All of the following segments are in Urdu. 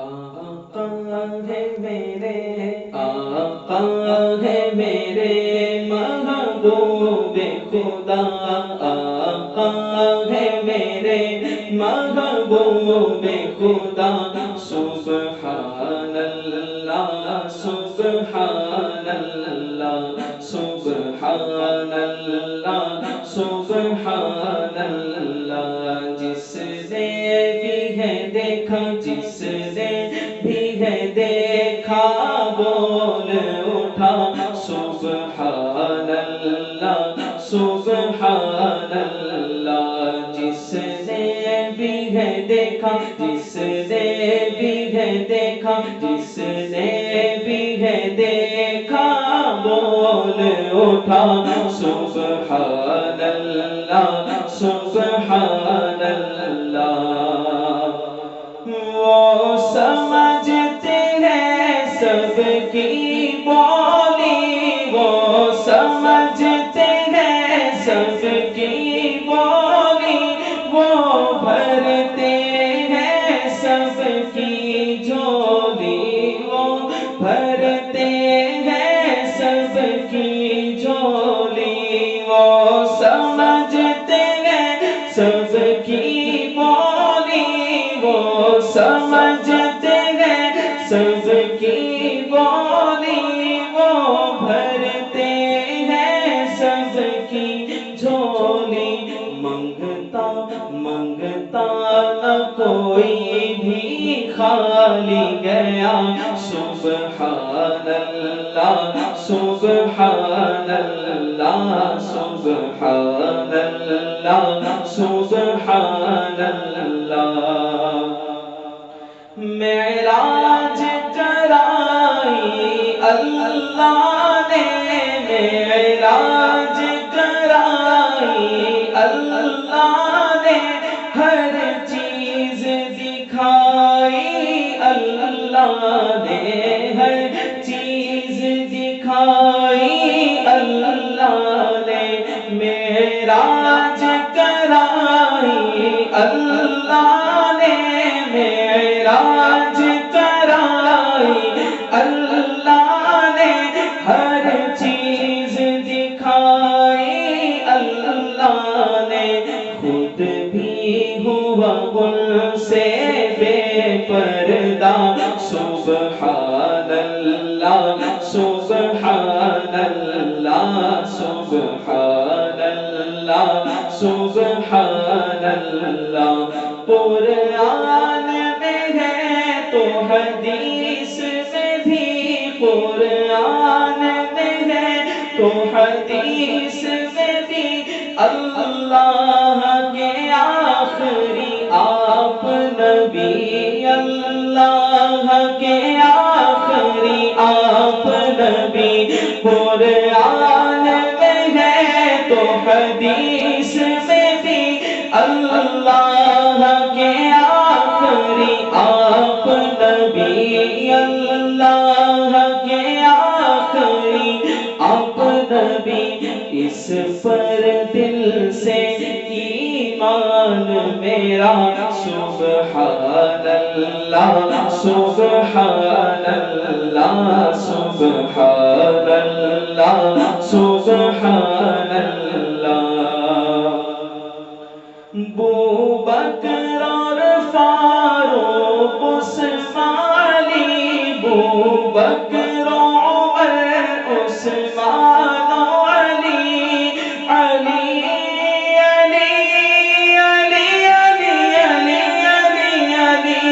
آقا ہے میرے، آقا ہے میرے محبوب خدا، آقا ہے میرے محبوب خدا، سبحان اللہ سبحان اللہ سبحان اللہ سبحان اللہ، جس نے بھی ہے دیکھا، جس نے بھی ہے دیکھا بول اٹھا سبحان اللہ سبحان اللہ، جس نے بھی ہے دیکھا، جس نے بھی ہے دیکھا، جس نے بھی ہے دیکھا بول اٹھا سبحان اللہ سبحان اللہ، وہ سمجھتے ہیں سب کی بولی، وہ سمجھتے ہیں سب کی بولی، وہ بھرتے ہیں سب کی جھولی، وہ بھرتے ہیں سب کی جھولی، وہ سمجھتے ہیں سب کی بولی، وہ سمجھتے ہیں سب کی بولی، وہ بھرتے ہیں سب کی جھولی، منگتا منگتا نہ کوئی بھی خالی گیا سبحان اللہ سبحان اللہ سبحان اللہ سبحان اللہ، معراج کرائی اللہ نے، معراج کرائی اللہ نے، ہر چیز دکھائی اللہ نے، ہر چیز دکھائی اللہ نے، معراج کرائی اللہ نے، معراج کرائی اللہ نے، ہر چیز دکھائی اللہ نے، خود بھی ہوا ان سے بے پردہ سبحان اللہ سبحان اللہ سبحان اللہ سبحان اللہ، قرآن میں ہے تو حدیث میں بھی، قرآن میں ہے تو حدیث میں بھی، اللہ کے آخری آپ نبی، اللہ کے آخری آپ نبی، قرآن میں ہے تو حدیث میں بھی، اللہ کے آخری آپ نبی، اللہ کے آخری آپ نبی، اس پر دل سے ایمان میرا سبحان اللہ سبحان اللہ سبحان اللہ سبحان اللہ، بوبکر اور فاروق عثمان علی، بوبکر عمر عثمان علی، علی علی علی علی علی علی علی،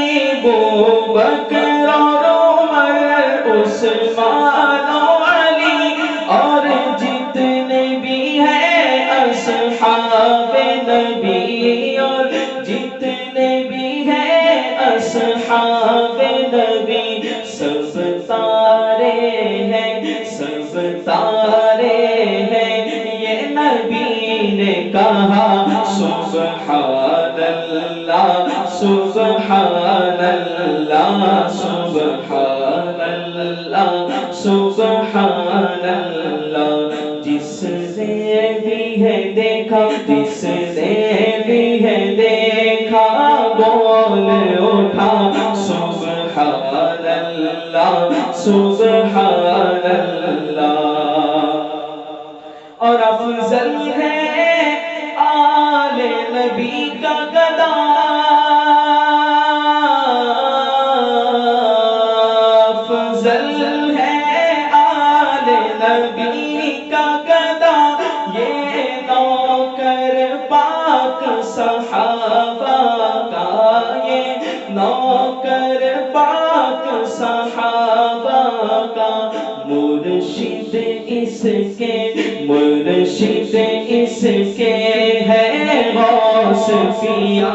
بوبکر اور عمر عثمان علی، اور جتنے بھی ہیں اصحاب نبی، اور جتنے بھی ہیں اصحاب نبی، سب تارے ہیں سب تارے ہیں، یہ نبی نے کہا سبحان اللہ سبحان اللہ سبحان اللہ سبحان اللہ، جس نے بھی ہے دیکھا، جس نے بھی ہے دیکھا بول اٹھا سبحان اللہ سبحان اللہ۔ اور افضل ہے آل نبی کا گدا، افضل ہے آل نبی کا گدا، یہ نوکر پاک صحابہ کا، یہ نوکر پاک صحابہ کا، مرشد اس کے، مرشد اس کے ہے غوث پیا